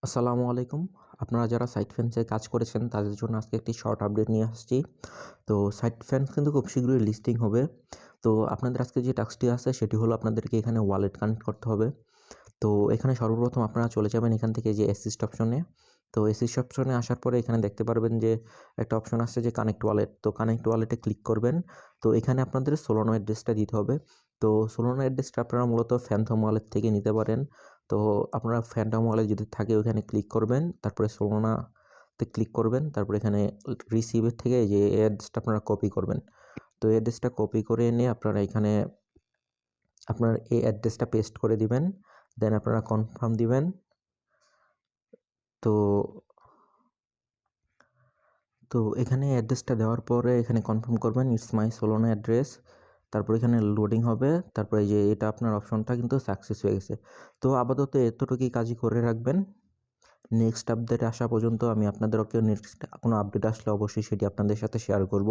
আসসালামু আলাইকুম। আপনারা যারা সাইট ফেন্সে কাজ করেছেন তাদের জন্য আজকে একটি শর্ট আপডেট নিয়ে আসছি। তো সাইট ফেন্স কিন্তু খুব শীঘ্রই লিস্টিং হবে। তো আপনাদের আজকে যে টাস্কটি আছে সেটি হলো আপনাদেরকে এখানে ওয়ালেট কানেক্ট করতে হবে। তো এখানে সর্বপ্রথম আপনারা চলে যাবেন এখান থেকে যে অ্যাসিস্ট অপশনে। তো অ্যাসিস্ট অপশনে আসার পরে এখানে দেখতে পারবেন যে একটা অপশন আছে যে কানেক্ট ওয়ালেট। তো কানেক্ট ওয়ালেটে ক্লিক করবেন। তো এখানে আপনাদের সোলোনো অ্যাড্রেসটা দিতে হবে। তো সোলোনো অ্যাড্রেসটা আপনারা মূলত ফ্যান্থম ওয়ালেট থেকে নিতে পারেন। তো আপনারা ফ্যান্টম ওয়ালেট যদি থাকে ওখানে ক্লিক করবেন। তারপরে সোলোনাতে ক্লিক করবেন। তারপরে এখানে রিসিভের থেকে যে অ্যাড্রেসটা আপনারা কপি করবেন। তো অ্যাড্রেসটা কপি করে এনে আপনারা এখানে আপনার এই অ্যাড্রেসটা পেস্ট করে দিবেন। দেন আপনারা কনফার্ম দিবেন। তো তো এখানে অ্যাড্রেসটা দেওয়ার পরে এখানে কনফার্ম করবেন ইটস মাই সোলোনা অ্যাড্রেস। তারপর এখানে লোডিং হবে। তারপরে এই যে এটা আপনার অপশনটা কিন্তু সাকসেস হয়ে গেছে। তো আপাতত এতটুকুই কাজই করে রাখবেন। নেক্সট আপডেট আসা পর্যন্ত আমি আপনাদেরকে নেক্সট কোনো আপডেট আসলে অবশ্যই সেটি আপনাদের সাথে শেয়ার করব।